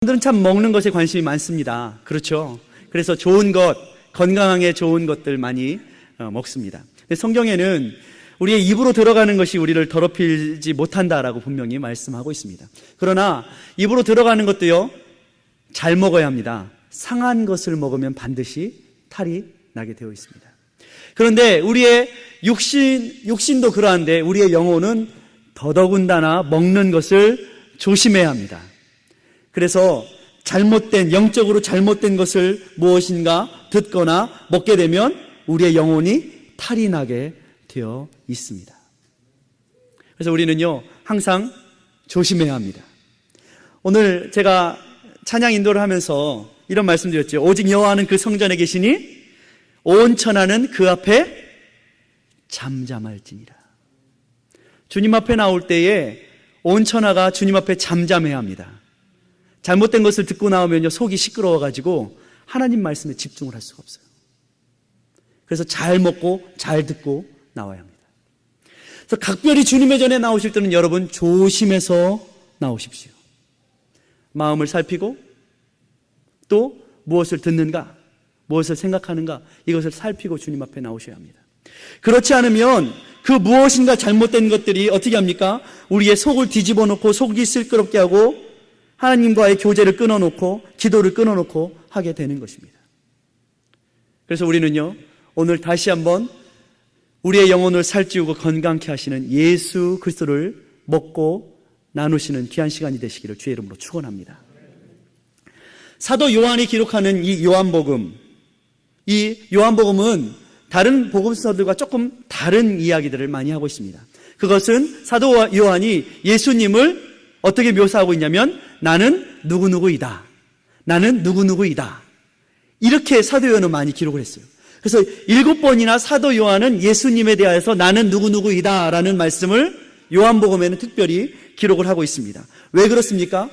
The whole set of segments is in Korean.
사람들은 참 먹는 것에 관심이 많습니다. 그렇죠? 그래서 좋은 것, 건강하게 좋은 것들 많이 먹습니다. 근데 성경에는 우리의 입으로 들어가는 것이 우리를 더럽히지 못한다라고 분명히 말씀하고 있습니다. 그러나 입으로 들어가는 것도요, 잘 먹어야 합니다. 상한 것을 먹으면 반드시 탈이 나게 되어 있습니다. 그런데 우리의 육신도 그러한데 우리의 영혼은 더더군다나 먹는 것을 조심해야 합니다. 그래서 영적으로 잘못된 것을 무엇인가 듣거나 먹게 되면 우리의 영혼이 탈이 나게 되어 있습니다. 그래서 우리는요, 항상 조심해야 합니다. 오늘 제가 찬양 인도를 하면서 이런 말씀 드렸죠. 오직 여호와는 그 성전에 계시니 온 천하는 그 앞에 잠잠할지니라. 주님 앞에 나올 때에 온 천하가 주님 앞에 잠잠해야 합니다. 잘못된 것을 듣고 나오면요, 속이 시끄러워가지고 하나님 말씀에 집중을 할 수가 없어요. 그래서 잘 먹고 잘 듣고 나와야 합니다. 그래서 각별히 주님의 전에 나오실 때는 여러분 조심해서 나오십시오. 마음을 살피고 또 무엇을 듣는가, 무엇을 생각하는가, 이것을 살피고 주님 앞에 나오셔야 합니다. 그렇지 않으면 그 무엇인가 잘못된 것들이 어떻게 합니까? 우리의 속을 뒤집어 놓고 속이 시끄럽게 하고 하나님과의 교제를 끊어놓고 기도를 끊어놓고 하게 되는 것입니다. 그래서 우리는요, 오늘 다시 한번 우리의 영혼을 살찌우고 건강케 하시는 예수 그리스도를 먹고 나누시는 귀한 시간이 되시기를 주의 이름으로 축원합니다. 사도 요한이 기록하는 이 요한복음은 다른 복음서들과 조금 다른 이야기들을 많이 하고 있습니다. 그것은 사도 요한이 예수님을 어떻게 묘사하고 있냐면 나는 누구누구이다. 나는 누구누구이다. 이렇게 사도 요한은 많이 기록을 했어요. 그래서 7번이나 사도 요한은 예수님에 대하여서 나는 누구누구이다 라는 말씀을 요한복음에는 특별히 기록을 하고 있습니다. 왜 그렇습니까?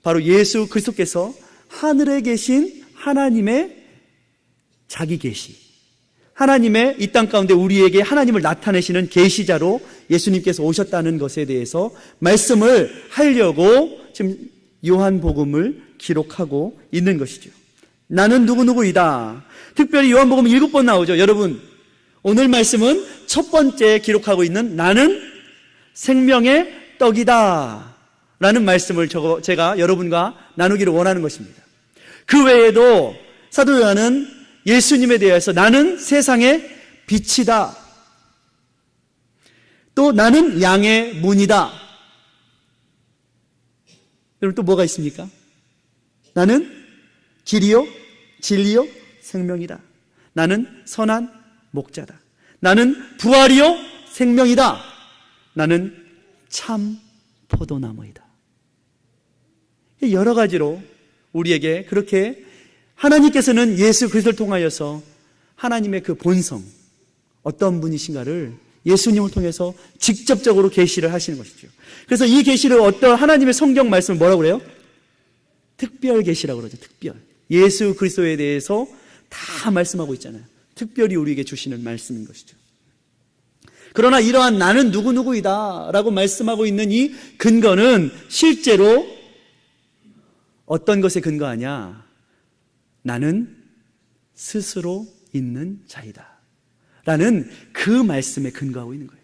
바로 예수 그리스도께서 하늘에 계신 하나님의 자기 계시, 하나님의 이 땅 가운데 우리에게 하나님을 나타내시는 계시자로 예수님께서 오셨다는 것에 대해서 말씀을 하려고 지금 요한복음을 기록하고 있는 것이죠. 나는 누구누구이다. 특별히 요한복음 7번 나오죠. 여러분, 오늘 말씀은 첫 번째 기록하고 있는 나는 생명의 떡이다 라는 말씀을 제가 여러분과 나누기를 원하는 것입니다. 그 외에도 사도 요한은 예수님에 대해서 나는 세상의 빛이다, 또 나는 양의 문이다. 여러분, 또 뭐가 있습니까? 나는 길이요 진리요 생명이다. 나는 선한 목자다. 나는 부활이요 생명이다. 나는 참 포도나무이다. 여러 가지로 우리에게 그렇게 하나님께서는 예수 그리스도를 통하여서 하나님의 그 본성, 어떤 분이신가를 예수님을 통해서 직접적으로 계시를 하시는 것이죠. 그래서 이 계시를 어떤 하나님의 성경 말씀을 뭐라고 그래요? 특별 계시라고 그러죠. 특별. 예수 그리스도에 대해서 다 말씀하고 있잖아요. 특별히 우리에게 주시는 말씀인 것이죠. 그러나 이러한 나는 누구누구이다 라고 말씀하고 있는 이 근거는 실제로 어떤 것에 근거하냐? 나는 스스로 있는 자이다 라는 그 말씀에 근거하고 있는 거예요.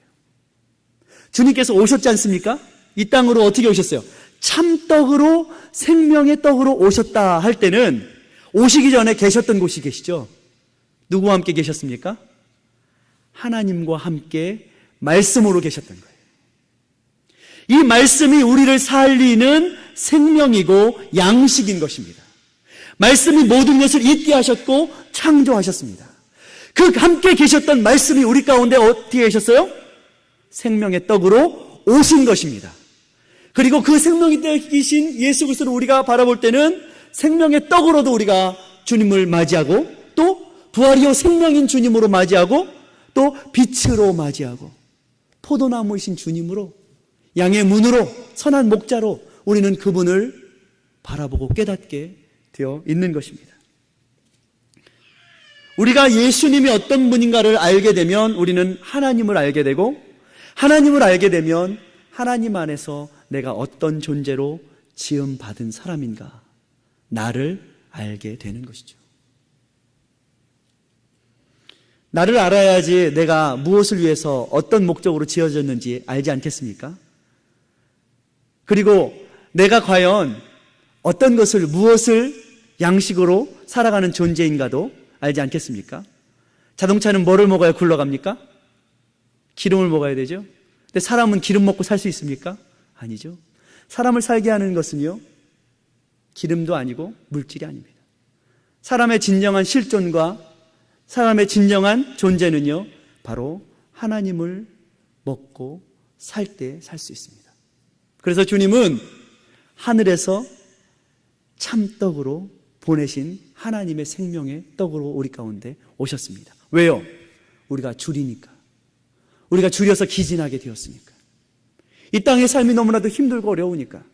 주님께서 오셨지 않습니까? 이 땅으로 어떻게 오셨어요? 참떡으로, 생명의 떡으로 오셨다 할 때는 오시기 전에 계셨던 곳이 계시죠? 누구와 함께 계셨습니까? 하나님과 함께 말씀으로 계셨던 거예요. 이 말씀이 우리를 살리는 생명이고 양식인 것입니다. 말씀이 모든 것을 있게 하셨고 창조하셨습니다. 그 함께 계셨던 말씀이 우리 가운데 어떻게 계셨어요? 생명의 떡으로 오신 것입니다. 그리고 그 생명의 떡이신 예수 그리스도를 우리가 바라볼 때는 생명의 떡으로도 우리가 주님을 맞이하고 또 부활이요 생명인 주님으로 맞이하고 또 빛으로 맞이하고 포도나무이신 주님으로 양의 문으로 선한 목자로 우리는 그분을 바라보고 깨닫게 되어 있는 것입니다. 우리가 예수님이 어떤 분인가를 알게 되면 우리는 하나님을 알게 되고 하나님을 알게 되면 하나님 안에서 내가 어떤 존재로 지음받은 사람인가? 나를 알게 되는 것이죠. 나를 알아야지 내가 무엇을 위해서 어떤 목적으로 지어졌는지 알지 않겠습니까? 그리고 내가 과연 어떤 것을, 무엇을 양식으로 살아가는 존재인가도 알지 않겠습니까? 자동차는 뭐를 먹어야 굴러갑니까? 기름을 먹어야 되죠. 근데 사람은 기름 먹고 살 수 있습니까? 아니죠. 사람을 살게 하는 것은요, 기름도 아니고 물질이 아닙니다. 사람의 진정한 실존과 사람의 진정한 존재는요, 바로 하나님을 먹고 살 때 살 수 있습니다. 그래서 주님은 하늘에서 참떡으로 보내신 하나님의 생명의 떡으로 우리 가운데 오셨습니다. 왜요? 우리가 줄이니까. 우리가 줄여서 기진하게 되었으니까. 이 땅의 삶이 너무나도 힘들고 어려우니까.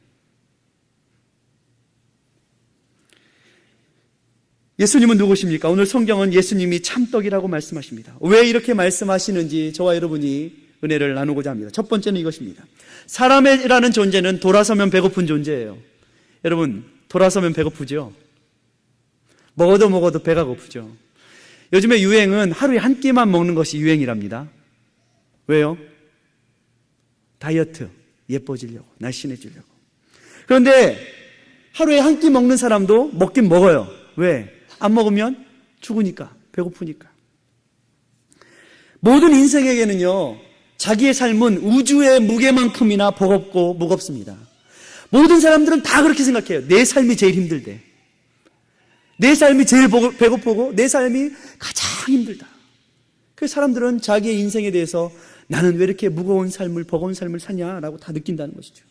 예수님은 누구십니까? 오늘 성경은 예수님이 참떡이라고 말씀하십니다. 왜 이렇게 말씀하시는지 저와 여러분이 은혜를 나누고자 합니다. 첫 번째는 이것입니다. 사람이라는 존재는 돌아서면 배고픈 존재예요. 여러분, 돌아서면 배고프죠? 먹어도 배가 고프죠? 요즘에 유행은 하루에 한 끼만 먹는 것이 유행이랍니다. 왜요? 다이어트, 예뻐지려고, 날씬해지려고. 그런데 하루에 한 끼 먹는 사람도 먹긴 먹어요. 왜? 안 먹으면 죽으니까, 배고프니까. 모든 인생에게는요, 자기의 삶은 우주의 무게만큼이나 버겁고 무겁습니다. 모든 사람들은 다 그렇게 생각해요. 내 삶이 제일 힘들대. 내 삶이 제일 배고프고 내 삶이 가장 힘들다. 그래서 사람들은 자기의 인생에 대해서 나는 왜 이렇게 무거운 삶을, 버거운 삶을 사냐라고 다 느낀다는 것이죠.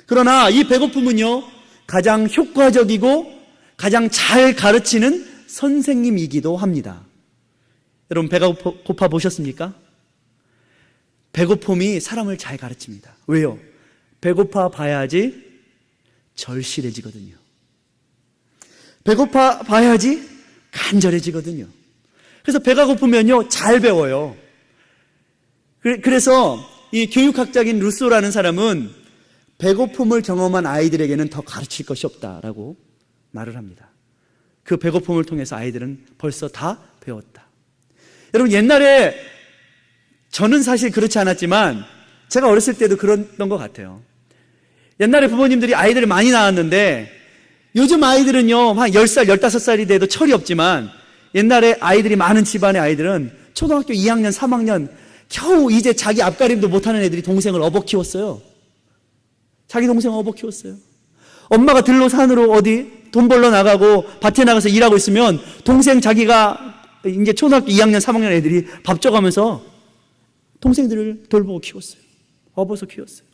그러나 이 배고픔은요, 가장 효과적이고 가장 잘 가르치는 선생님이기도 합니다. 여러분, 배가 고파 보셨습니까? 배고픔이 사람을 잘 가르칩니다. 왜요? 배고파 봐야지 절실해지거든요. 배고파 봐야지 간절해지거든요. 그래서 배가 고프면요, 잘 배워요. 그래서 이 교육학자인 루소라는 사람은 배고픔을 경험한 아이들에게는 더 가르칠 것이 없다라고 말을 합니다. 그 배고픔을 통해서 아이들은 벌써 다 배웠다. 여러분, 옛날에 저는 사실 그렇지 않았지만 제가 어렸을 때도 그랬던 것 같아요. 옛날에 부모님들이 아이들을 많이 낳았는데 요즘 아이들은요, 한 10살, 15살이 돼도 철이 없지만 옛날에 아이들이 많은 집안의 아이들은 초등학교 2학년, 3학년 겨우 이제 자기 앞가림도 못하는 애들이 동생을 업어 키웠어요. 자기 동생을 업어 키웠어요. 엄마가 들로 산으로 어디 돈 벌러 나가고 밭에 나가서 일하고 있으면 동생 자기가 이제 초등학교 2학년, 3학년 애들이 밥 줘가면서 동생들을 돌보고 키웠어요. 업어서 키웠어요.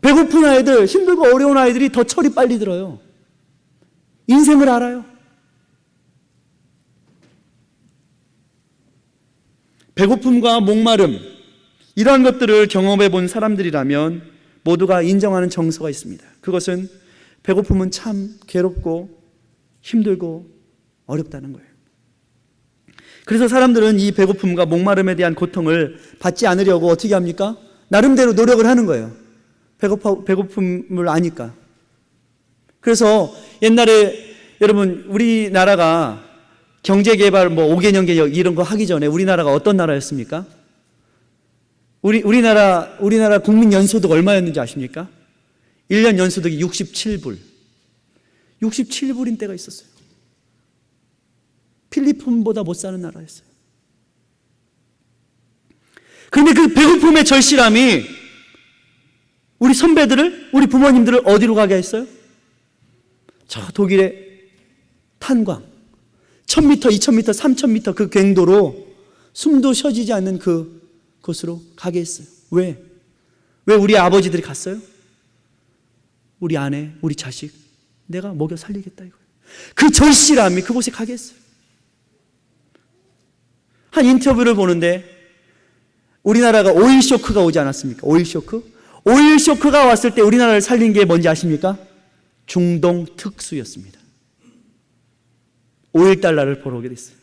배고픈 아이들, 힘들고 어려운 아이들이 더 철이 빨리 들어요. 인생을 알아요. 배고픔과 목마름, 이러한 것들을 경험해 본 사람들이라면 모두가 인정하는 정서가 있습니다. 그것은 배고픔은 참 괴롭고 힘들고 어렵다는 거예요. 그래서 사람들은 이 배고픔과 목마름에 대한 고통을 받지 않으려고 어떻게 합니까? 나름대로 노력을 하는 거예요. 배고픔을 아니까. 그래서 옛날에 여러분, 우리나라가 경제개발 5개년 계획 이런 거 하기 전에 우리나라가 어떤 나라였습니까? 우리나라 국민 연소득 얼마였는지 아십니까? 1년 연소득이 67불. 67불인 때가 있었어요. 필리핀보다 못 사는 나라였어요. 그런데 그 배고픔의 절실함이 우리 선배들을, 우리 부모님들을 어디로 가게 했어요? 저 독일의 탄광, 1000m, 2000m, 3000m 그 갱도로 숨도 쉬어지지 않는 그곳으로 가게 했어요. 왜? 왜 우리 아버지들이 갔어요? 우리 아내, 우리 자식, 내가 먹여 살리겠다 이거예요. 그 절실함이 그곳에 가게 했어요. 한 인터뷰를 보는데 우리나라가 오일 쇼크가 오지 않았습니까? 오일 쇼크? 오일 쇼크가 왔을 때 우리나라를 살린 게 뭔지 아십니까? 중동 특수였습니다. 오일 달러를 벌어오게 됐어요.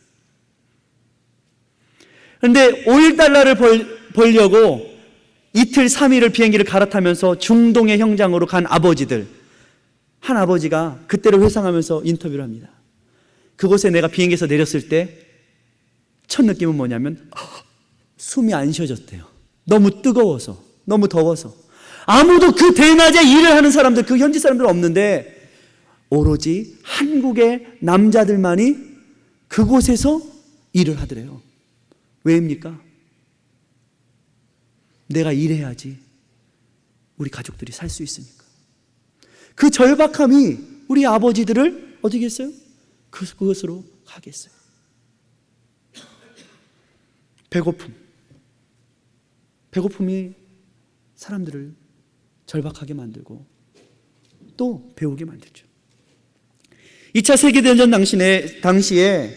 그런데 오일 달러를 벌려고 이틀 3일을 비행기를 갈아타면서 중동의 형장으로 간 아버지들, 한 아버지가 그때를 회상하면서 인터뷰를 합니다. 그곳에 내가 비행기에서 내렸을 때 첫 느낌은 뭐냐면 숨이 안 쉬어졌대요. 너무 뜨거워서, 너무 더워서. 아무도 그 대낮에 일을 하는 사람들, 그 현지 사람들은 없는데 오로지 한국의 남자들만이 그곳에서 일을 하더래요. 왜입니까? 내가 일해야지 우리 가족들이 살 수 있으니까. 그 절박함이 우리 아버지들을 어떻게 했어요? 그것으로 가게 했어요. 배고픔이 사람들을 절박하게 만들고 또 배우게 만들죠. 2차 세계대전 당시에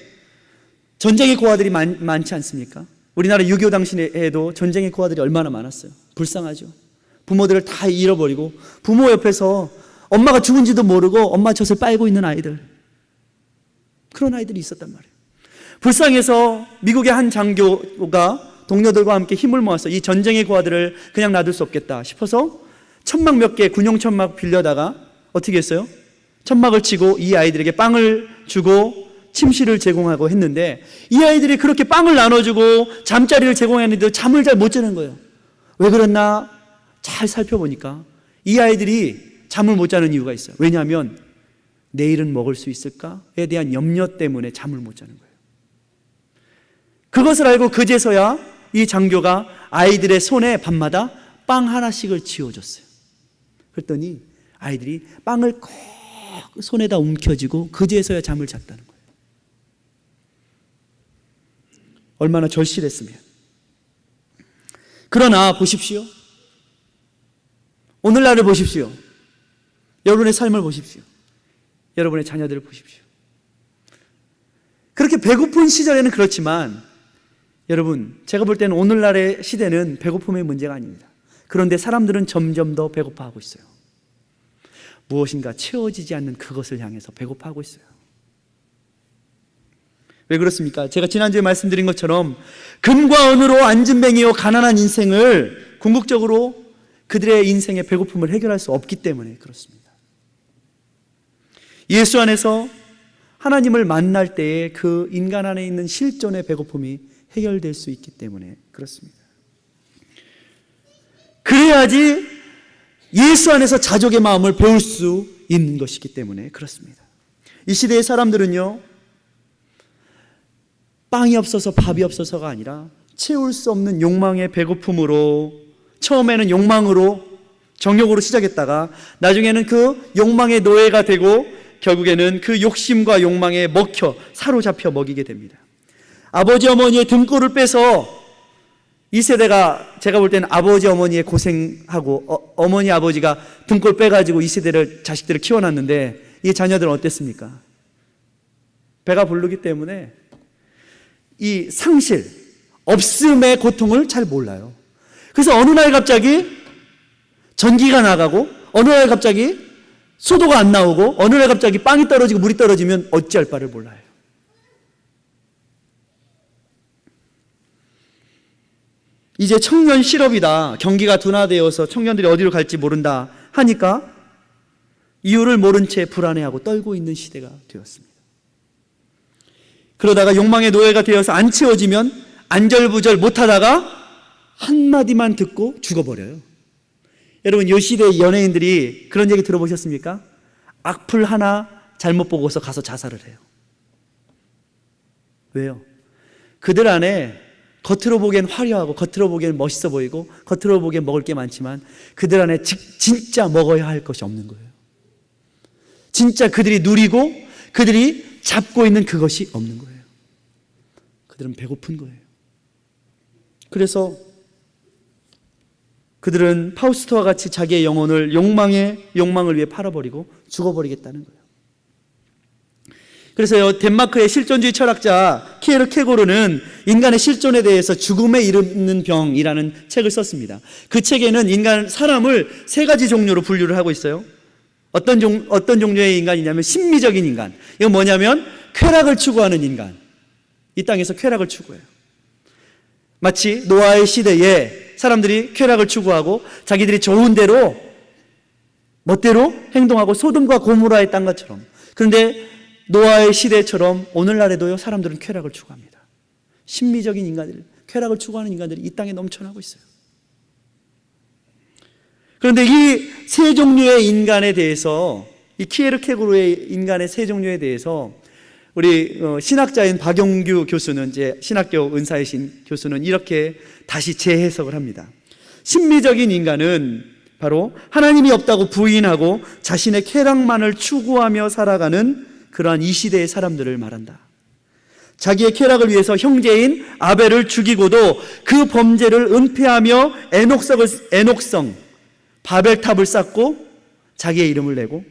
전쟁의 고아들이 많지 않습니까? 우리나라 6.25 당시에도 전쟁의 고아들이 얼마나 많았어요. 불쌍하죠. 부모들을 다 잃어버리고 부모 옆에서 엄마가 죽은지도 모르고 엄마 젖을 빨고 있는 아이들, 그런 아이들이 있었단 말이에요. 불쌍해서 미국의 한 장교가 동료들과 함께 힘을 모아서 이 전쟁의 고아들을 그냥 놔둘 수 없겠다 싶어서 천막 몇 개, 군용 천막 빌려다가 어떻게 했어요? 천막을 치고 이 아이들에게 빵을 주고 침실을 제공하고 했는데, 이 아이들이 그렇게 빵을 나눠주고 잠자리를 제공했는데 잠을 잘 못 자는 거예요. 왜 그랬나 잘 살펴보니까 이 아이들이 잠을 못 자는 이유가 있어요. 왜냐하면 내일은 먹을 수 있을까에 대한 염려 때문에 잠을 못 자는 거예요. 그것을 알고 그제서야 이 장교가 아이들의 손에 밤마다 빵 하나씩을 쥐어줬어요. 그랬더니 아이들이 빵을 꼭 손에다 움켜쥐고 그제서야 잠을 잤다는 거예요. 얼마나 절실했으면. 그러나 보십시오. 오늘날을 보십시오. 여러분의 삶을 보십시오. 여러분의 자녀들을 보십시오. 그렇게 배고픈 시절에는 그렇지만 여러분, 제가 볼 때는 오늘날의 시대는 배고픔의 문제가 아닙니다. 그런데 사람들은 점점 더 배고파하고 있어요. 무엇인가 채워지지 않는 그것을 향해서 배고파하고 있어요. 왜 그렇습니까? 제가 지난주에 말씀드린 것처럼 금과 은으로 안진뱅이요 가난한 인생을 궁극적으로 그들의 인생의 배고픔을 해결할 수 없기 때문에 그렇습니다. 예수 안에서 하나님을 만날 때에 그 인간 안에 있는 실존의 배고픔이 해결될 수 있기 때문에 그렇습니다. 그래야지 예수 안에서 자족의 마음을 배울 수 있는 것이기 때문에 그렇습니다. 이 시대의 사람들은요, 빵이 없어서 밥이 없어서가 아니라 채울 수 없는 욕망의 배고픔으로, 처음에는 욕망으로 정욕으로 시작했다가 나중에는 그 욕망의 노예가 되고 결국에는 그 욕심과 욕망에 먹혀 사로잡혀 먹이게 됩니다. 아버지 어머니의 등골을 빼서 이 세대가, 제가 볼 때는 아버지 어머니의 고생하고 어머니 아버지가 등골 빼가지고 이 세대를, 자식들을 키워놨는데 이 자녀들은 어땠습니까? 배가 부르기 때문에 이 상실, 없음의 고통을 잘 몰라요. 그래서 어느 날 갑자기 전기가 나가고 어느 날 갑자기 소도가 안 나오고 어느 날 갑자기 빵이 떨어지고 물이 떨어지면 어찌할 바를 몰라요. 이제 청년 실업이다, 경기가 둔화되어서 청년들이 어디로 갈지 모른다 하니까 이유를 모른 채 불안해하고 떨고 있는 시대가 되었습니다. 그러다가 욕망의 노예가 되어서 안 채워지면 안절부절 못하다가 한마디만 듣고 죽어버려요. 여러분, 이 시대의 연예인들이 그런 얘기 들어보셨습니까? 악플 하나 잘못 보고서 가서 자살을 해요. 왜요? 그들 안에 겉으로 보기엔 화려하고 겉으로 보기엔 멋있어 보이고 겉으로 보기엔 먹을 게 많지만 그들 안에 진짜 먹어야 할 것이 없는 거예요. 진짜 그들이 누리고 그들이 잡고 있는 그것이 없는 거예요. 그들은 배고픈 거예요. 그래서 그들은 파우스트와 같이 자기의 영혼을 욕망을 위해 팔아버리고 죽어버리겠다는 거예요. 그래서 덴마크의 실존주의 철학자 키에르케고르는 인간의 실존에 대해서 죽음에 이르는 병이라는 책을 썼습니다. 그 책에는 사람을 세 가지 종류로 분류를 하고 있어요. 어떤 종류의 인간이냐면 심미적인 인간. 이건 뭐냐면 쾌락을 추구하는 인간. 이 땅에서 쾌락을 추구해요. 마치 노아의 시대에 사람들이 쾌락을 추구하고 자기들이 좋은 대로 멋대로 행동하고 소돔과 고모라의 땅 것처럼. 그런데 노아의 시대처럼 오늘날에도요, 사람들은 쾌락을 추구합니다. 심미적인 인간들, 쾌락을 추구하는 인간들이 이 땅에 넘쳐나고 있어요. 그런데 이 세 종류의 인간에 대해서, 이 키에르케고르의 인간의 세 종류에 대해서 우리 신학자인 박용규 교수는, 이제 신학교 은사이신 교수는 이렇게 다시 재해석을 합니다. 심미적인 인간은 바로 하나님이 없다고 부인하고 자신의 쾌락만을 추구하며 살아가는 그러한 이 시대의 사람들을 말한다. 자기의 쾌락을 위해서 형제인 아벨을 죽이고도 그 범죄를 은폐하며 애녹성 바벨탑을 쌓고 자기의 이름을 내고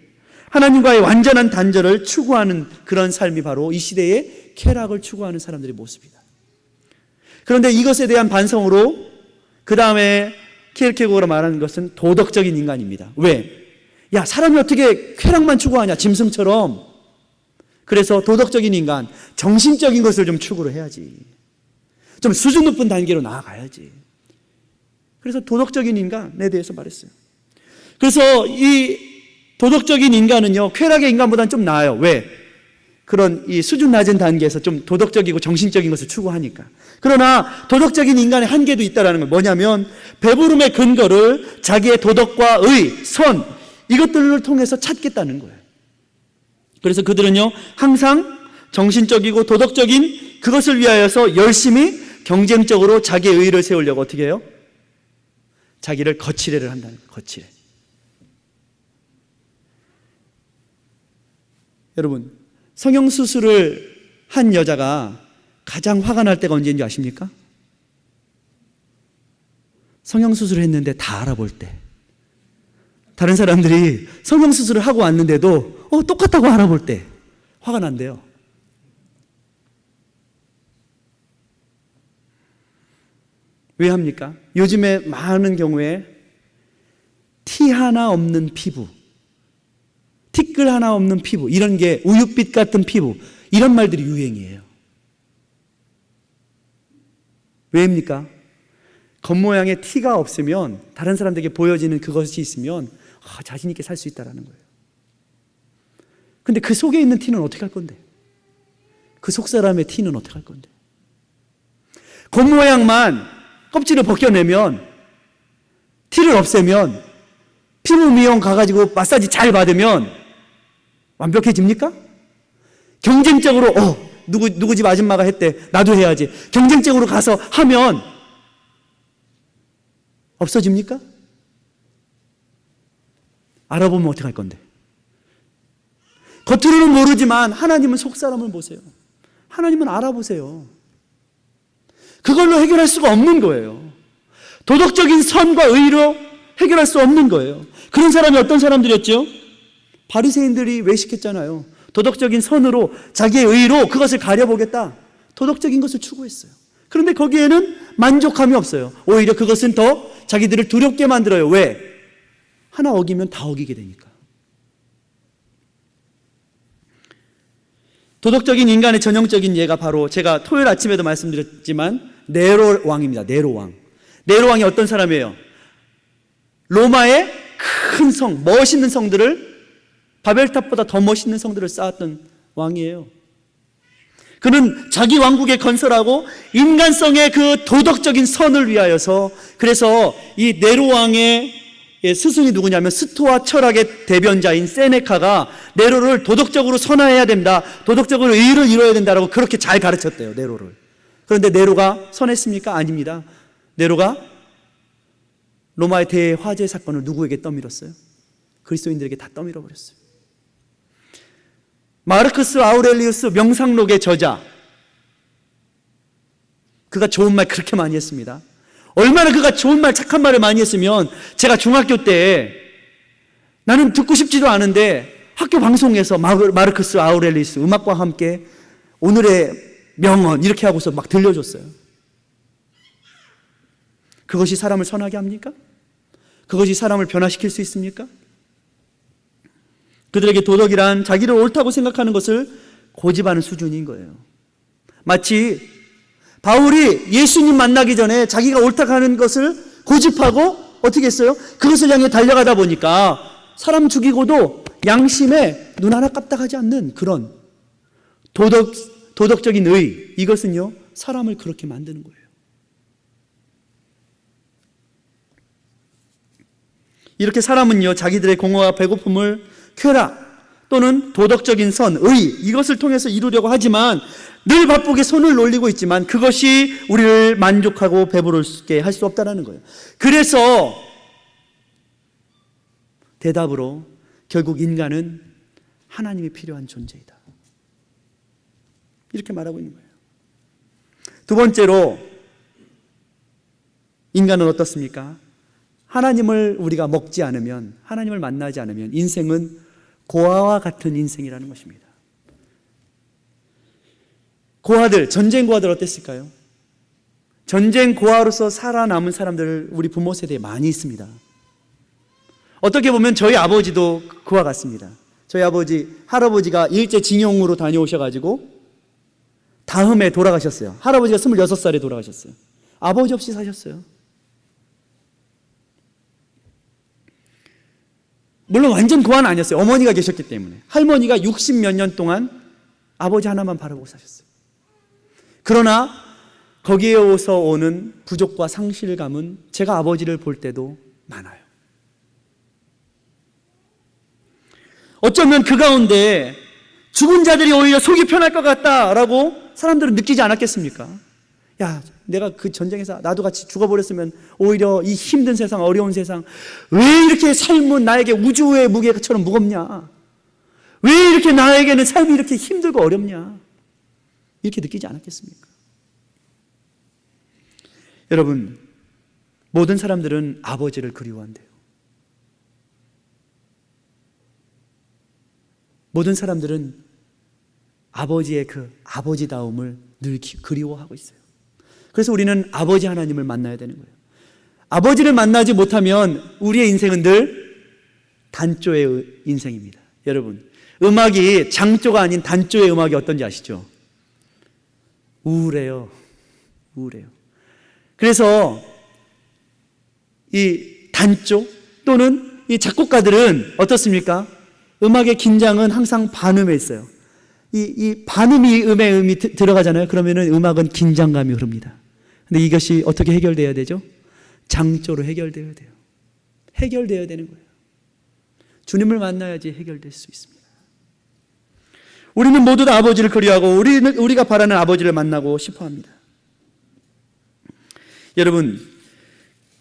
하나님과의 완전한 단절을 추구하는 그런 삶이 바로 이 시대의 쾌락을 추구하는 사람들의 모습이다. 그런데 이것에 대한 반성으로 그 다음에 키에르케고르가 말하는 것은 도덕적인 인간입니다. 왜? 야, 사람이 어떻게 쾌락만 추구하냐, 짐승처럼. 그래서 도덕적인 인간, 정신적인 것을 좀 추구를 해야지. 좀 수준 높은 단계로 나아가야지. 그래서 도덕적인 인간에 대해서 말했어요. 그래서 이 도덕적인 인간은요, 쾌락의 인간보다는 좀 나아요. 왜? 그런 이 수준 낮은 단계에서 좀 도덕적이고 정신적인 것을 추구하니까. 그러나 도덕적인 인간의 한계도 있다는 건 뭐냐면, 배부름의 근거를 자기의 도덕과 의, 선, 이것들을 통해서 찾겠다는 거예요. 그래서 그들은요, 항상 정신적이고 도덕적인 그것을 위하여서 열심히 경쟁적으로 자기의 의의를 세우려고 어떻게 해요? 자기를 거칠애를 한다는 거예요. 거칠애. 여러분, 성형수술을 한 여자가 가장 화가 날 때가 언제인지 아십니까? 성형수술을 했는데 다 알아볼 때. 다른 사람들이 성형수술을 하고 왔는데도 똑같다고 알아볼 때 화가 난대요. 왜 합니까? 요즘에 많은 경우에 티 하나 없는 피부, 티끌 하나 없는 피부, 이런 게 우윳빛 같은 피부, 이런 말들이 유행이에요. 왜입니까? 겉모양에 티가 없으면, 다른 사람들에게 보여지는 그것이 있으면 자신 있게 살 수 있다는 거예요. 근데 그 속에 있는 티는 어떻게 할 건데? 그 속 사람의 티는 어떻게 할 건데? 겉모양만 껍질을 벗겨내면, 티를 없애면, 피부 미용 가가지고 마사지 잘 받으면 완벽해집니까? 경쟁적으로 누구 집 아줌마가 했대, 나도 해야지. 경쟁적으로 가서 하면 없어집니까? 알아보면 어떻게 할 건데? 겉으로는 모르지만 하나님은 속사람을 보세요. 하나님은 알아보세요. 그걸로 해결할 수가 없는 거예요. 도덕적인 선과 의로 해결할 수 없는 거예요. 그런 사람이 어떤 사람들이었죠? 바리새인들이 외식했잖아요. 도덕적인 선으로, 자기의 의로 그것을 가려보겠다. 도덕적인 것을 추구했어요. 그런데 거기에는 만족함이 없어요. 오히려 그것은 더 자기들을 두렵게 만들어요. 왜? 하나 어기면 다 어기게 되니까. 도덕적인 인간의 전형적인 예가 바로 제가 토요일 아침에도 말씀드렸지만 네로 왕입니다. 네로 왕. 네로 왕이 어떤 사람이에요? 로마의 큰 성, 멋있는 성들을, 바벨탑보다 더 멋있는 성들을 쌓았던 왕이에요. 그는 자기 왕국에 건설하고 인간성의 그 도덕적인 선을 위하여서, 그래서 이 네로 왕의 스승이 누구냐면 스토아 철학의 대변자인 세네카가 네로를 도덕적으로 선화해야 된다, 도덕적으로 의를 이뤄야 된다라고 그렇게 잘 가르쳤대요, 네로를. 그런데 네로가 선했습니까? 아닙니다. 네로가 로마의 대화재 사건을 누구에게 떠밀었어요? 그리스도인들에게 다 떠밀어버렸어요. 마르크스 아우렐리우스 명상록의 저자, 그가 좋은 말 그렇게 많이 했습니다. 얼마나 그가 좋은 말, 착한 말을 많이 했으면, 제가 중학교 때 나는 듣고 싶지도 않은데 학교 방송에서 마르크스 아우렐리우스 음악과 함께 오늘의 명언 이렇게 하고서 막 들려줬어요. 그것이 사람을 선하게 합니까? 그것이 사람을 변화시킬 수 있습니까? 그들에게 도덕이란 자기를 옳다고 생각하는 것을 고집하는 수준인 거예요. 마치 바울이 예수님 만나기 전에 자기가 옳다고 하는 것을 고집하고 어떻게 했어요? 그것을 향해 달려가다 보니까 사람 죽이고도 양심에 눈 하나 깜짝하지 않는 그런 도덕적인 의, 이것은요 사람을 그렇게 만드는 거예요. 이렇게 사람은요 자기들의 공허와 배고픔을 쾌락 또는 도덕적인 선, 의, 이것을 통해서 이루려고 하지만 늘 바쁘게 손을 놀리고 있지만 그것이 우리를 만족하고 배부르게 할 수 없다는 거예요. 그래서 대답으로 결국 인간은 하나님이 필요한 존재이다, 이렇게 말하고 있는 거예요. 두 번째로 인간은 어떻습니까? 하나님을 우리가 먹지 않으면, 하나님을 만나지 않으면 인생은 고아와 같은 인생이라는 것입니다. 고아들, 전쟁 고아들 어땠을까요? 전쟁 고아로서 살아남은 사람들 우리 부모 세대에 많이 있습니다. 어떻게 보면 저희 아버지도 그와 같습니다. 저희 아버지, 할아버지가 일제 징용으로 다녀오셔가지고 다음에 돌아가셨어요. 할아버지가 26살에 돌아가셨어요. 아버지 없이 사셨어요. 물론 완전 고아는 아니었어요. 어머니가 계셨기 때문에. 할머니가 60몇 년 동안 아버지 하나만 바라보고 사셨어요. 그러나 거기에서 오는 부족과 상실감은 제가 아버지를 볼 때도 많아요. 어쩌면 그 가운데 죽은 자들이 오히려 속이 편할 것 같다라고 사람들은 느끼지 않았겠습니까? 야, 내가 그 전쟁에서 나도 같이 죽어버렸으면 오히려 이 힘든 세상, 어려운 세상, 왜 이렇게 삶은 나에게 우주의 무게처럼 무겁냐? 왜 이렇게 나에게는 삶이 이렇게 힘들고 어렵냐? 이렇게 느끼지 않았겠습니까? 여러분, 모든 사람들은 아버지를 그리워한대요. 모든 사람들은 아버지의 그 아버지다움을 늘 그리워하고 있어요. 그래서 우리는 아버지 하나님을 만나야 되는 거예요. 아버지를 만나지 못하면 우리의 인생은 늘 단조의 인생입니다. 여러분, 음악이 장조가 아닌 단조의 음악이 어떤지 아시죠? 우울해요. 우울해요. 그래서 이 단조 또는 이 작곡가들은 어떻습니까? 음악의 긴장은 항상 반음에 있어요. 이 반음이 음에 들어가잖아요. 그러면은 음악은 긴장감이 흐릅니다. 근데 이것이 어떻게 해결돼야 되죠? 장조로 해결돼야 돼요. 해결돼야 되는 거예요. 주님을 만나야지 해결될 수 있습니다. 우리는 모두 다 아버지를 그리워하고 우리가 바라는 아버지를 만나고 싶어 합니다. 여러분,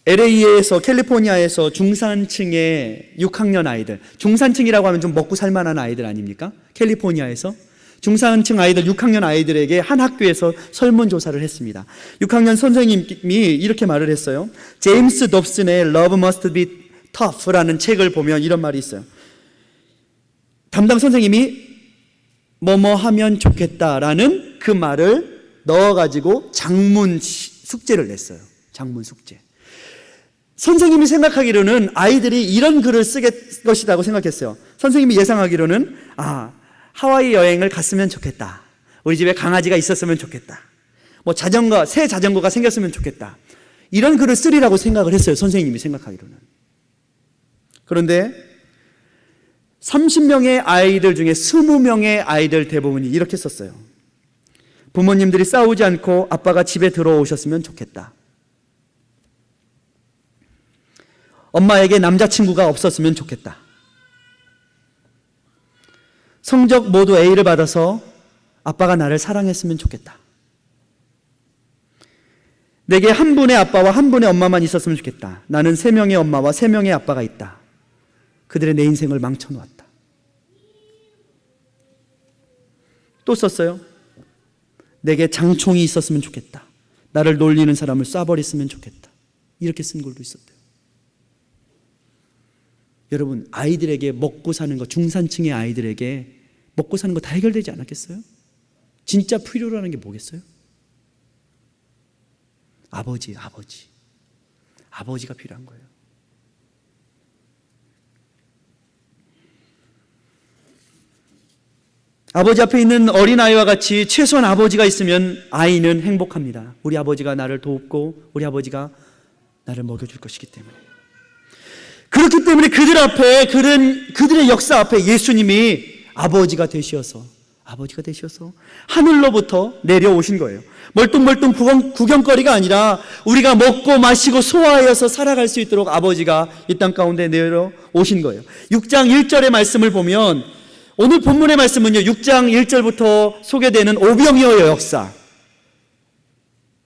LA에서, 캘리포니아에서 중산층의 6학년 아이들, 중산층이라고 하면 좀 먹고 살만한 아이들 아닙니까? 캘리포니아에서 중산층 아이들, 6학년 아이들에게 한 학교에서 설문조사를 했습니다. 6학년 선생님이 이렇게 말을 했어요. 제임스 dobson의 Love Must Be Tough라는 책을 보면 이런 말이 있어요. 담당 선생님이 뭐뭐 하면 좋겠다라는 그 말을 넣어가지고 장문 숙제를 냈어요. 장문 숙제. 선생님이 생각하기로는 아이들이 이런 글을 쓸 것이라고 생각했어요. 선생님이 예상하기로는 하와이 여행을 갔으면 좋겠다. 우리 집에 강아지가 있었으면 좋겠다. 뭐 새 자전거가 생겼으면 좋겠다. 이런 글을 쓰리라고 생각을 했어요. 선생님이 생각하기로는. 그런데 30명의 아이들 중에 20명의 아이들 대부분이 이렇게 썼어요. 부모님들이 싸우지 않고 아빠가 집에 들어오셨으면 좋겠다. 엄마에게 남자친구가 없었으면 좋겠다. 성적 모두 A를 받아서 아빠가 나를 사랑했으면 좋겠다. 내게 한 분의 아빠와 한 분의 엄마만 있었으면 좋겠다. 나는 3명의 엄마와 3명의 아빠가 있다. 그들의 내 인생을 망쳐놓았다. 또 썼어요. 내게 장총이 있었으면 좋겠다. 나를 놀리는 사람을 쏴버렸으면 좋겠다. 이렇게 쓴 글도 있었대요. 여러분, 아이들에게 먹고 사는 거, 중산층의 아이들에게 먹고 사는 거 다 해결되지 않았겠어요? 진짜 필요로 하는 게 뭐겠어요? 아버지가 필요한 거예요. 아버지 앞에 있는 어린아이와 같이 최소한 아버지가 있으면 아이는 행복합니다. 우리 아버지가 나를 돕고 우리 아버지가 나를 먹여줄 것이기 때문에. 그렇기 때문에 그들의 역사 앞에 예수님이 아버지가 되셔서 하늘로부터 내려오신 거예요. 멀뚱멀뚱 구경거리가 아니라 우리가 먹고 마시고 소화하여서 살아갈 수 있도록 아버지가 이 땅 가운데 내려오신 거예요. 6장 1절의 말씀을 보면, 오늘 본문의 말씀은요, 6장 1절부터 소개되는 오병이어의 역사,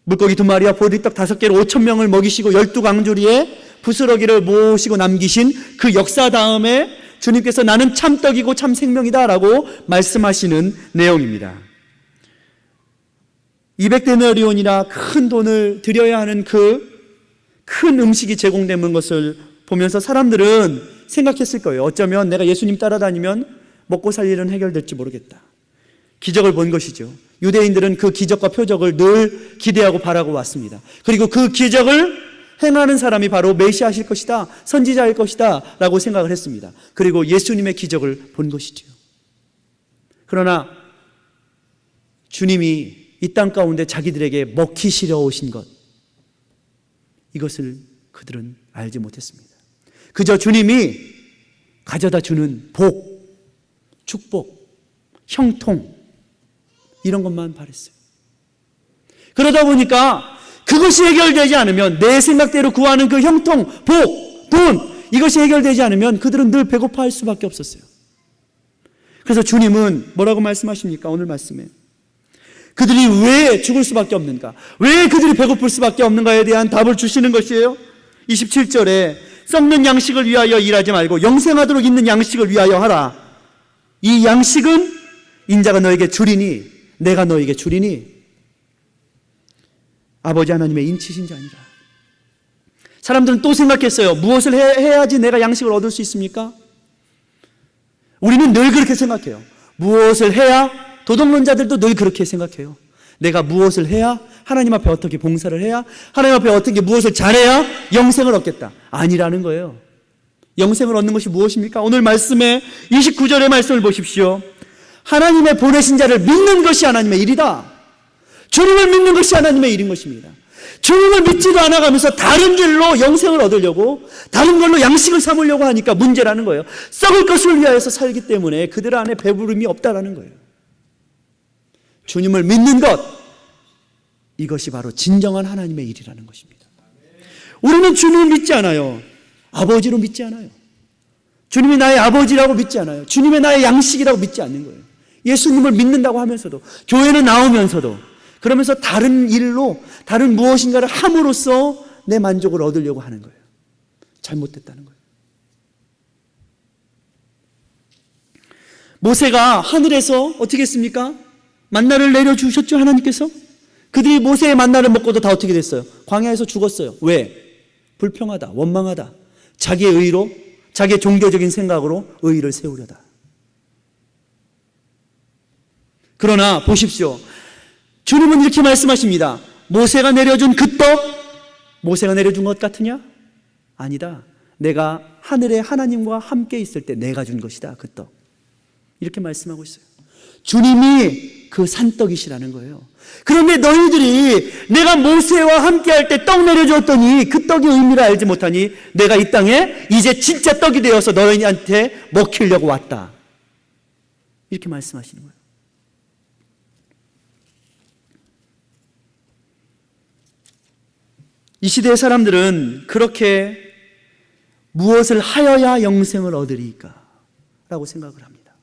물고기 2마리와 보리떡 5개로 5,000명을 먹이시고 12강조리에 부스러기를 모시고 남기신 그 역사 다음에 주님께서 나는 참떡이고 참 생명이다 라고 말씀하시는 내용입니다. 200데나리온이나 큰 돈을 들여야 하는 그 큰 음식이 제공되는 것을 보면서 사람들은 생각했을 거예요. 어쩌면 내가 예수님 따라다니면 먹고 살 일은 해결될지 모르겠다. 기적을 본 것이죠. 유대인들은 그 기적과 표적을 늘 기대하고 바라고 왔습니다. 그리고 그 기적을 행하는 사람이 바로 메시아실 것이다, 선지자일 것이다 라고 생각을 했습니다. 그리고 예수님의 기적을 본 것이죠. 그러나 주님이 이 땅 가운데 자기들에게 먹히시려 오신 것, 이것을 그들은 알지 못했습니다. 그저 주님이 가져다 주는 복, 축복, 형통, 이런 것만 바랬어요. 그러다 보니까 그것이 해결되지 않으면, 내 생각대로 구하는 그 형통, 복, 돈, 이것이 해결되지 않으면 그들은 늘 배고파할 수밖에 없었어요. 그래서 주님은 뭐라고 말씀하십니까? 오늘 말씀에 그들이 왜 죽을 수밖에 없는가, 왜 그들이 배고플 수밖에 없는가에 대한 답을 주시는 것이에요. 27절에 썩는 양식을 위하여 일하지 말고 영생하도록 있는 양식을 위하여 하라. 이 양식은 인자가 너에게 주리니, 내가 너에게 주리니. 아버지 하나님의 인치신 자니라. 사람들은 또 생각했어요. 무엇을 해야지 내가 양식을 얻을 수 있습니까? 우리는 늘 그렇게 생각해요. 무엇을 해야, 도덕론자들도 늘 그렇게 생각해요. 내가 무엇을 해야, 하나님 앞에 어떻게 봉사를 해야, 하나님 앞에 어떻게 무엇을 잘해야 영생을 얻겠다. 아니라는 거예요. 영생을 얻는 것이 무엇입니까? 오늘 말씀에 29절의 말씀을 보십시오. 하나님의 보내신 자를 믿는 것이 하나님의 일이다. 주님을 믿는 것이 하나님의 일인 것입니다. 주님을 믿지도 않아가면서 다른 길로 영생을 얻으려고, 다른 걸로 양식을 삼으려고 하니까 문제라는 거예요. 썩을 것을 위하여서 살기 때문에 그들 안에 배부름이 없다라는 거예요. 주님을 믿는 것, 이것이 바로 진정한 하나님의 일이라는 것입니다. 우리는 주님을 믿지 않아요. 아버지로 믿지 않아요. 주님이 나의 아버지라고 믿지 않아요. 주님의 나의 양식이라고 믿지 않는 거예요. 예수님을 믿는다고 하면서도, 교회는 나오면서도, 그러면서 다른 일로, 다른 무엇인가를 함으로써 내 만족을 얻으려고 하는 거예요. 잘못됐다는 거예요. 모세가 하늘에서 어떻게 했습니까? 만나를 내려주셨죠, 하나님께서? 그들이 모세의 만나를 먹고도 다 어떻게 됐어요? 광야에서 죽었어요. 왜? 불평하다, 원망하다, 자기의 의로, 자기의 종교적인 생각으로 의의를 세우려다. 그러나 보십시오. 주님은 이렇게 말씀하십니다. 모세가 내려준 그 떡, 모세가 내려준 것 같으냐? 아니다. 내가 하늘의 하나님과 함께 있을 때 내가 준 것이다, 그 떡. 이렇게 말씀하고 있어요. 주님이 그 산떡이시라는 거예요. 그런데 너희들이 내가 모세와 함께 할 때 떡 내려주었더니 그 떡의 의미를 알지 못하니 내가 이 땅에 이제 진짜 떡이 되어서 너희한테 먹히려고 왔다. 이렇게 말씀하시는 거예요. 이 시대의 사람들은 그렇게 무엇을 하여야 영생을 얻으리까? 라고 생각을 합니다.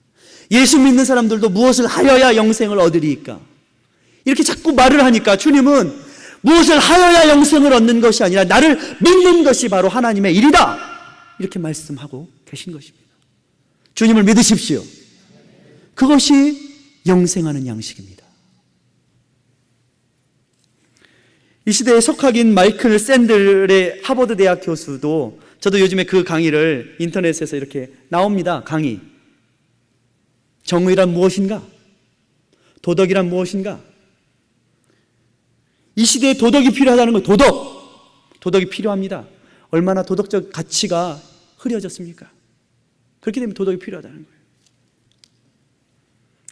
예수 믿는 사람들도 무엇을 하여야 영생을 얻으리까? 이렇게 자꾸 말을 하니까 주님은 무엇을 하여야 영생을 얻는 것이 아니라 나를 믿는 것이 바로 하나님의 일이다. 이렇게 말씀하고 계신 것입니다. 주님을 믿으십시오. 그것이 영생하는 양식입니다. 이 시대의 석학인 마이클 샌들의 하버드 대학 교수도, 저도 요즘에 그 강의를 인터넷에서 이렇게 나옵니다. 강의. 정의란 무엇인가? 도덕이란 무엇인가? 이 시대에 도덕이 필요하다는 건 도덕이 필요합니다. 얼마나 도덕적 가치가 흐려졌습니까? 그렇게 되면 도덕이 필요하다는 거예요.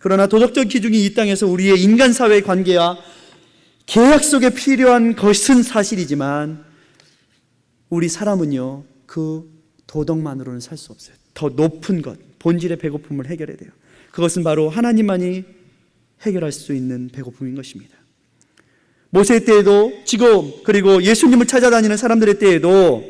그러나 도덕적 기준이 이 땅에서 우리의 인간 사회의 관계와 계약 속에 필요한 것은 사실이지만 우리 사람은요, 그 도덕만으로는 살 수 없어요. 더 높은 것, 본질의 배고픔을 해결해야 돼요. 그것은 바로 하나님만이 해결할 수 있는 배고픔인 것입니다. 모세 때에도 지금, 그리고 예수님을 찾아다니는 사람들의 때에도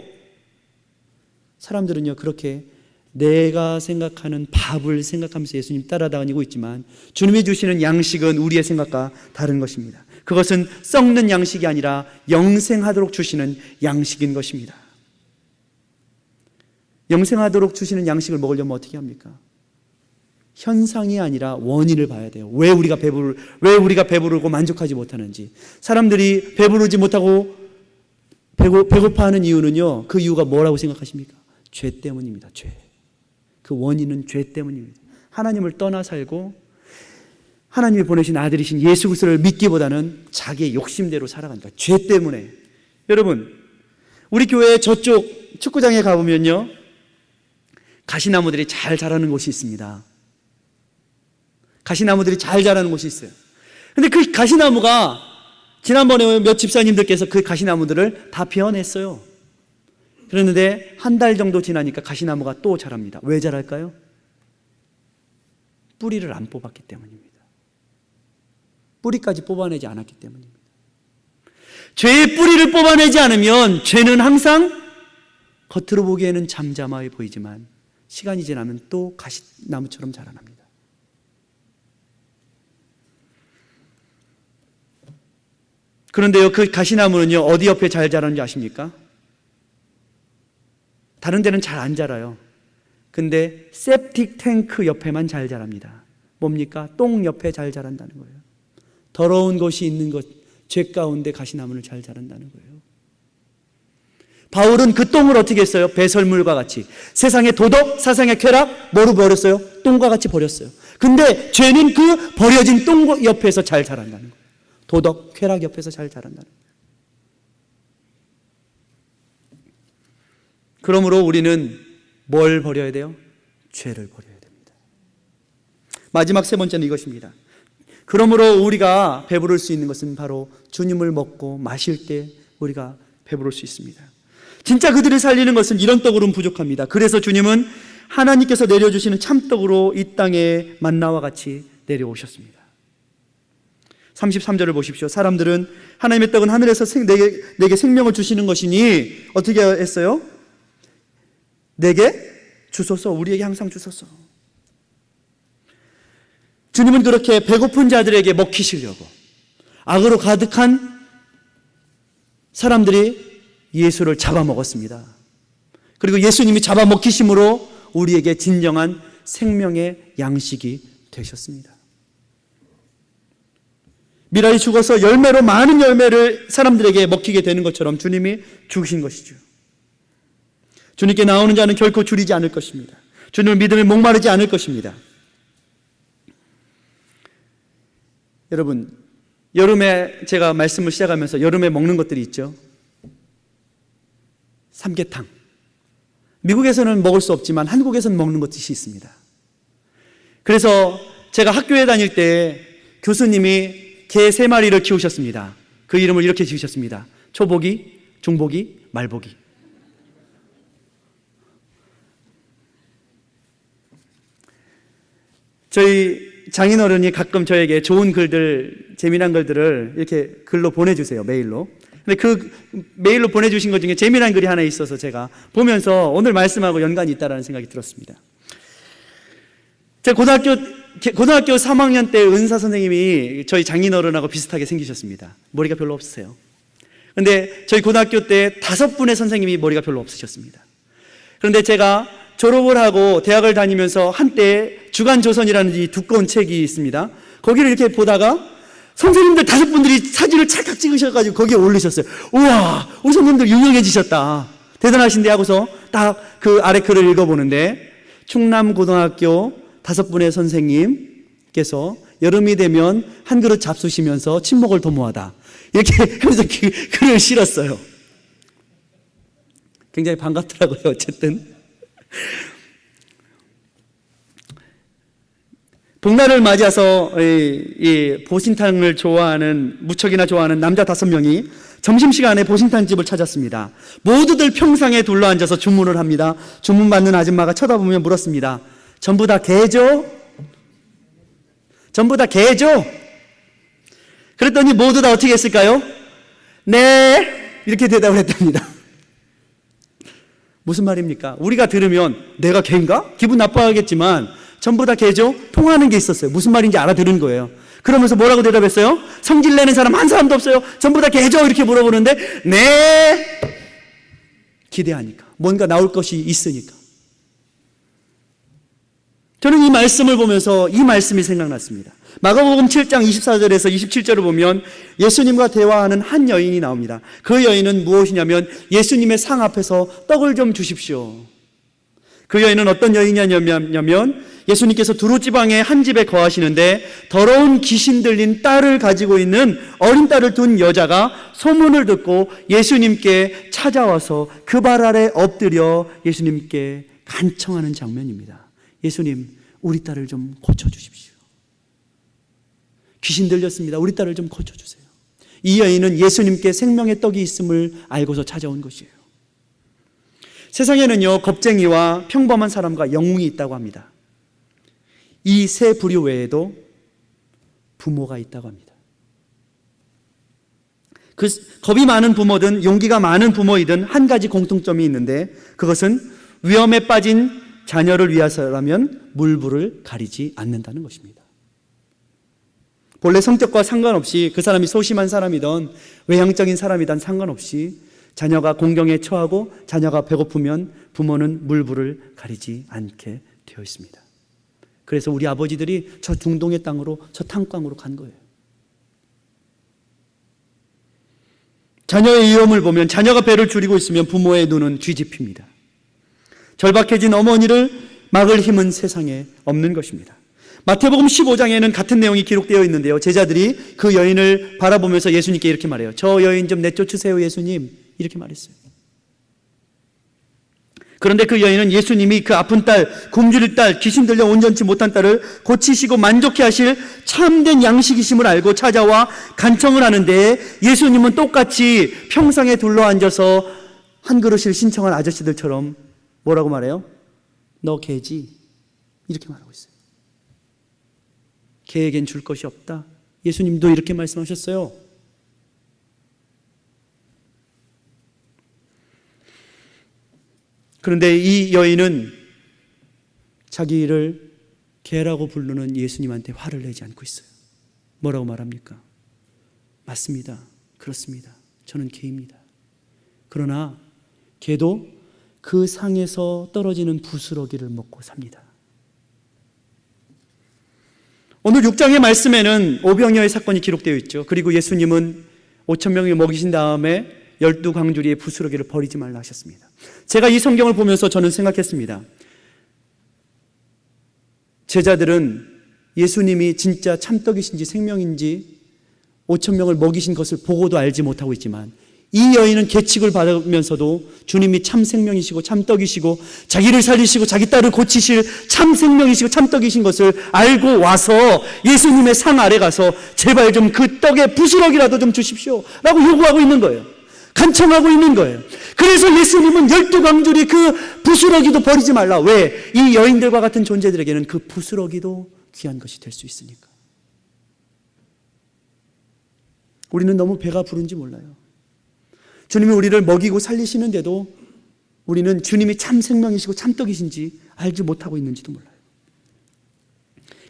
사람들은요, 그렇게 내가 생각하는 밥을 생각하면서 예수님 따라다니고 있지만 주님이 주시는 양식은 우리의 생각과 다른 것입니다. 그것은 썩는 양식이 아니라 영생하도록 주시는 양식인 것입니다. 영생하도록 주시는 양식을 먹으려면 어떻게 합니까? 현상이 아니라 원인을 봐야 돼요. 왜 우리가 배부르고 만족하지 못하는지. 사람들이 배부르지 못하고 배고파하는 이유는요, 그 이유가 뭐라고 생각하십니까? 죄 때문입니다. 죄. 그 원인은 죄 때문입니다. 하나님을 떠나 살고 하나님이 보내신 아들이신 예수 그리스도를 믿기보다는 자기의 욕심대로 살아간다. 죄 때문에. 여러분, 우리 교회 저쪽 축구장에 가보면요, 가시나무들이 잘 자라는 곳이 있습니다. 가시나무들이 잘 자라는 곳이 있어요. 근데 그 가시나무가 지난번에 몇 집사님들께서 그 가시나무들을 다 베어냈어요. 그랬는데 한 달 정도 지나니까 가시나무가 또 자랍니다. 왜 자랄까요? 뿌리를 안 뽑았기 때문입니다. 뿌리까지 뽑아내지 않았기 때문입니다. 죄의 뿌리를 뽑아내지 않으면 죄는 항상 겉으로 보기에는 잠잠하게 보이지만 시간이 지나면 또 가시나무처럼 자라납니다. 그런데요, 그 가시나무는요, 어디 옆에 잘 자라는지 아십니까? 다른 데는 잘 안 자라요. 근데 세프틱 탱크 옆에만 잘 자랍니다. 뭡니까? 똥 옆에 잘 자란다는 거예요. 더러운 것이 있는 것, 죄 가운데 가시나무는 잘 자란다는 거예요. 바울은 그 똥을 어떻게 했어요? 배설물과 같이. 세상의 도덕, 세상의 쾌락, 뭐로 버렸어요? 똥과 같이 버렸어요. 근데 죄는 그 버려진 똥 옆에서 잘 자란다는 거예요. 도덕, 쾌락 옆에서 잘 자란다는 거예요. 그러므로 우리는 뭘 버려야 돼요? 죄를 버려야 됩니다. 마지막 세 번째는 이것입니다. 그러므로 우리가 배부를 수 있는 것은 바로 주님을 먹고 마실 때 우리가 배부를 수 있습니다. 진짜 그들을 살리는 것은 이런 떡으로는 부족합니다. 그래서 주님은 하나님께서 내려주시는 참떡으로 이 땅에 만나와 같이 내려오셨습니다. 33절을 보십시오. 사람들은 하나님의 떡은 하늘에서 내게 생명을 주시는 것이니 어떻게 했어요? 내게 주소서, 우리에게 항상 주소서. 주님은 그렇게 배고픈 자들에게 먹히시려고 악으로 가득한 사람들이 예수를 잡아먹었습니다. 그리고 예수님이 잡아먹히심으로 우리에게 진정한 생명의 양식이 되셨습니다. 미랄이 죽어서 열매로 많은 열매를 사람들에게 먹히게 되는 것처럼 주님이 죽으신 것이죠. 주님께 나오는 자는 결코 줄이지 않을 것입니다. 주님을 믿음에 목마르지 않을 것입니다. 여러분, 여름에 제가 말씀을 시작하면서 여름에 먹는 것들이 있죠. 삼계탕. 미국에서는 먹을 수 없지만 한국에서는 먹는 것이 있습니다. 그래서 제가 학교에 다닐 때 교수님이 개 3마리를 키우셨습니다. 그 이름을 이렇게 지으셨습니다. 초보기, 중보기, 말보기. 저희 장인어른이 가끔 저에게 좋은 글들, 재미난 글들을 이렇게 글로 보내주세요. 메일로. 근데 그 메일로 보내주신 것 중에 재미난 글이 하나 있어서 제가 보면서 오늘 말씀하고 연관이 있다는 생각이 들었습니다. 제가 고등학교 3학년 때 은사 선생님이 저희 장인어른하고 비슷하게 생기셨습니다. 머리가 별로 없으세요. 근데 저희 고등학교 때 5분의 선생님이 머리가 별로 없으셨습니다. 그런데 제가 졸업을 하고 대학을 다니면서 한때 주간조선이라는 이 두꺼운 책이 있습니다. 거기를 이렇게 보다가 선생님들 5분들이 사진을 찰칵 찍으셔가지고 거기에 올리셨어요. 우와, 우리 선생님들 유명해지셨다. 대단하신데 하고서 딱 그 아래 글을 읽어보는데 충남고등학교 5분의 선생님께서 여름이 되면 한 그릇 잡수시면서 친목을 도모하다. 이렇게 하면서 글을 실었어요. 굉장히 반갑더라고요. 어쨌든 복날을 맞이해서 이 보신탕을 좋아하는, 무척이나 좋아하는 남자 5명이 점심시간에 보신탕집을 찾았습니다. 모두들 평상에 둘러앉아서 주문을 합니다. 주문 받는 아줌마가 쳐다보며 물었습니다. 전부 다 개죠? 전부 다 개죠? 그랬더니 모두 다 어떻게 했을까요? 네, 이렇게 대답을 했답니다. 무슨 말입니까? 우리가 들으면 내가 개인가? 기분 나빠하겠지만 전부 다 개죠? 통하는 게 있었어요. 무슨 말인지 알아들은 거예요. 그러면서 뭐라고 대답했어요? 성질 내는 사람 한 사람도 없어요. 전부 다 개죠? 이렇게 물어보는데 네, 기대하니까, 뭔가 나올 것이 있으니까. 저는 이 말씀을 보면서 이 말씀이 생각났습니다. 마가복음 7장 24절에서 27절을 보면 예수님과 대화하는 한 여인이 나옵니다. 그 여인은 무엇이냐면 예수님의 상 앞에서 떡을 좀 주십시오. 그 여인은 어떤 여인이냐면 예수님께서 두로지방의 한 집에 거하시는데 더러운 귀신 들린 딸을 가지고 있는 어린 딸을 둔 여자가 소문을 듣고 예수님께 찾아와서 그 발 아래 엎드려 예수님께 간청하는 장면입니다. 예수님, 우리 딸을 좀 고쳐주십시오. 귀신 들렸습니다. 우리 딸을 좀 고쳐주세요. 이 여인은 예수님께 생명의 떡이 있음을 알고서 찾아온 것이에요. 세상에는요, 겁쟁이와 평범한 사람과 영웅이 있다고 합니다. 이 세 부류 외에도 부모가 있다고 합니다. 그 겁이 많은 부모든 용기가 많은 부모이든 한 가지 공통점이 있는데 그것은 위험에 빠진 자녀를 위해서라면 물불을 가리지 않는다는 것입니다. 본래 성격과 상관없이 그 사람이 소심한 사람이든 외향적인 사람이든 상관없이 자녀가 공경에 처하고 자녀가 배고프면 부모는 물불을 가리지 않게 되어 있습니다. 그래서 우리 아버지들이 저 중동의 땅으로, 저 탄광으로 간 거예요. 자녀의 위험을 보면, 자녀가 배를 줄이고 있으면 부모의 눈은 뒤집힙니다. 절박해진 어머니를 막을 힘은 세상에 없는 것입니다. 마태복음 15장에는 같은 내용이 기록되어 있는데요, 제자들이 그 여인을 바라보면서 예수님께 이렇게 말해요. 저 여인 좀 내쫓으세요, 예수님. 이렇게 말했어요. 그런데 그 여인은 예수님이 그 아픈 딸, 굶주릴 딸, 귀신 들려 온전치 못한 딸을 고치시고 만족해 하실 참된 양식이심을 알고 찾아와 간청을 하는데, 예수님은 똑같이 평상에 둘러앉아서 한 그릇을 신청한 아저씨들처럼 뭐라고 말해요? 너 개지? 이렇게 말하고 있어요. 개에겐 줄 것이 없다. 예수님도 이렇게 말씀하셨어요. 그런데 이 여인은 자기를 개라고 부르는 예수님한테 화를 내지 않고 있어요. 뭐라고 말합니까? 맞습니다. 그렇습니다. 저는 개입니다. 그러나 개도 그 상에서 떨어지는 부스러기를 먹고 삽니다. 오늘 6장의 말씀에는 오병이어의 사건이 기록되어 있죠. 그리고 예수님은 5,000명을 먹이신 다음에 12광주리의 부스러기를 버리지 말라 하셨습니다. 제가 이 성경을 보면서 저는 생각했습니다. 제자들은 예수님이 진짜 참떡이신지 생명인지 5,000명을 먹이신 것을 보고도 알지 못하고 있지만, 이 여인은 계칙을 받으면서도 주님이 참 생명이시고 참떡이시고 자기를 살리시고 자기 딸을 고치실 참 생명이시고 참떡이신 것을 알고 와서 예수님의 상 아래 가서 제발 좀 그 떡에 부스러기라도 좀 주십시오 라고 요구하고 있는 거예요. 간청하고 있는 거예요. 그래서 예수님은 12광주리 그 부스러기도 버리지 말라. 왜? 이 여인들과 같은 존재들에게는 그 부스러기도 귀한 것이 될 수 있으니까. 우리는 너무 배가 부른지 몰라요. 주님이 우리를 먹이고 살리시는데도 우리는 주님이 참 생명이시고 참떡이신지 알지 못하고 있는지도 몰라요.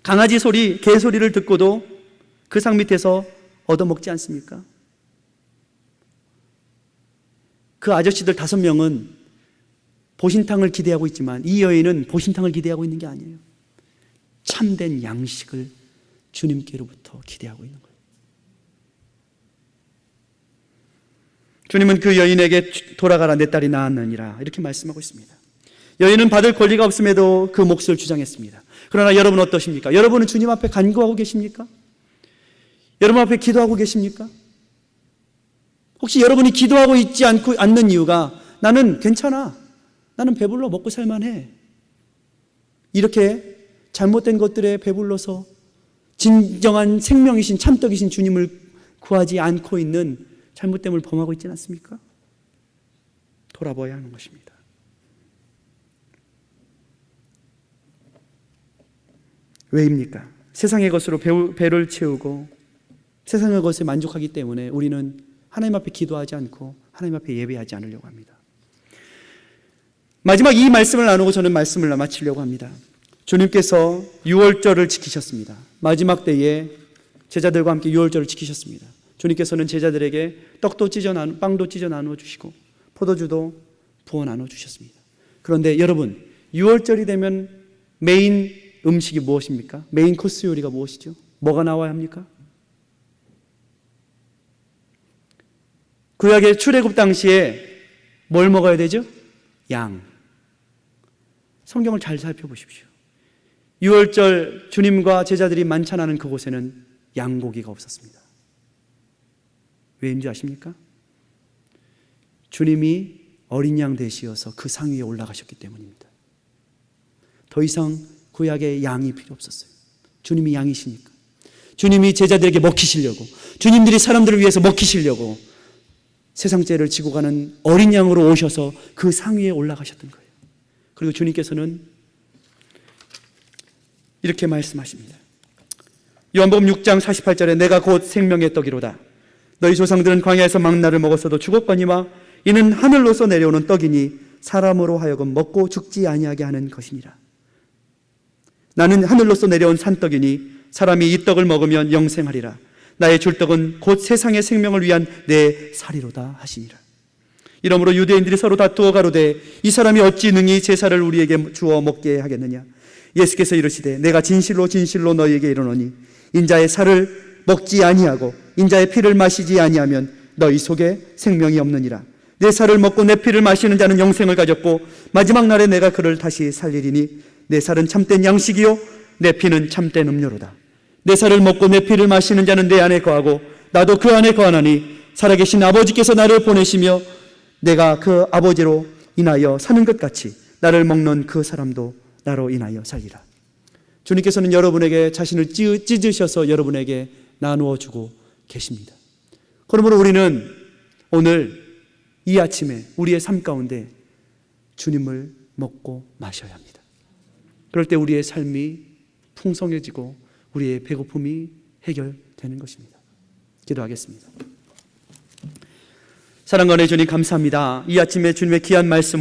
강아지 소리, 개 소리를 듣고도 그 상 밑에서 얻어먹지 않습니까? 그 아저씨들 5명은 보신탕을 기대하고 있지만 이 여인은 보신탕을 기대하고 있는 게 아니에요. 참된 양식을 주님께로부터 기대하고 있는 거예요. 주님은 그 여인에게 돌아가라, 내 딸이 나았느니라 이렇게 말씀하고 있습니다. 여인은 받을 권리가 없음에도 그 몫을 주장했습니다. 그러나 여러분 어떠십니까? 여러분은 주님 앞에 간구하고 계십니까? 여러분 앞에 기도하고 계십니까? 혹시 여러분이 기도하고 있지 않는 이유가 나는 괜찮아, 나는 배불러 먹고 살만해, 이렇게 잘못된 것들에 배불러서 진정한 생명이신 참떡이신 주님을 구하지 않고 있는 잘못됨을 범하고 있지는 않습니까? 돌아봐야 하는 것입니다. 왜입니까? 세상의 것으로 배를 채우고 세상의 것에 만족하기 때문에 우리는 하나님 앞에 기도하지 않고 하나님 앞에 예배하지 않으려고 합니다. 마지막 이 말씀을 나누고 저는 말씀을 마치려고 합니다. 주님께서 유월절을 지키셨습니다. 마지막 때에 제자들과 함께 유월절을 지키셨습니다. 주님께서는 제자들에게 빵도 찢어 나누어 주시고 포도주도 부어 나누어 주셨습니다. 그런데 여러분, 유월절이 되면 메인 음식이 무엇입니까? 메인 코스 요리가 무엇이죠? 뭐가 나와야 합니까? 구약의 출애굽 당시에 뭘 먹어야 되죠? 양. 성경을 잘 살펴보십시오. 유월절 주님과 제자들이 만찬하는 그곳에는 양고기가 없었습니다. 왜인지 아십니까? 주님이 어린 양 되시어서 그 상 위에 올라가셨기 때문입니다. 더 이상 구약의 양이 필요 없었어요. 주님이 양이시니까. 주님이 제자들에게 먹히시려고, 주님들이 사람들을 위해서 먹히시려고 세상 죄를 지고 가는 어린 양으로 오셔서 그 상 위에 올라가셨던 거예요. 그리고 주님께서는 이렇게 말씀하십니다. 요한복음 6장 48절에 내가 곧 생명의 떡이로다. 너희 조상들은 광야에서 망나를 먹었어도 죽었거니와 이는 하늘로서 내려오는 떡이니 사람으로 하여금 먹고 죽지 아니하게 하는 것이니라. 나는 하늘로서 내려온 산떡이니 사람이 이 떡을 먹으면 영생하리라. 나의 줄 떡은 곧 세상의 생명을 위한 내 살이로다 하시니라. 이러므로 유대인들이 서로 다투어 가로되 이 사람이 어찌 능히 제사를 우리에게 주어 먹게 하겠느냐. 예수께서 이르시되 내가 진실로 진실로 너희에게 이르노니 인자의 살을 먹지 아니하고 인자의 피를 마시지 아니하면 너희 속에 생명이 없느니라. 내 살을 먹고 내 피를 마시는 자는 영생을 가졌고 마지막 날에 내가 그를 다시 살리리니 내 살은 참된 양식이요 내 피는 참된 음료로다. 내 살을 먹고 내 피를 마시는 자는 내 안에 거하고 나도 그 안에 거하나니 살아계신 아버지께서 나를 보내시며 내가 그 아버지로 인하여 사는 것 같이 나를 먹는 그 사람도 나로 인하여 살리라. 주님께서는 여러분에게 자신을 찢으셔서 여러분에게 나누어 주고 계십니다. 그러므로 우리는 오늘 이 아침에 우리의 삶 가운데 주님을 먹고 마셔야 합니다. 그럴 때 우리의 삶이 풍성해지고 우리의 배고픔이 해결되는 것입니다. 기도하겠습니다. 사랑과 은혜 주님 감사합니다. 이 아침에 주님의 귀한 말씀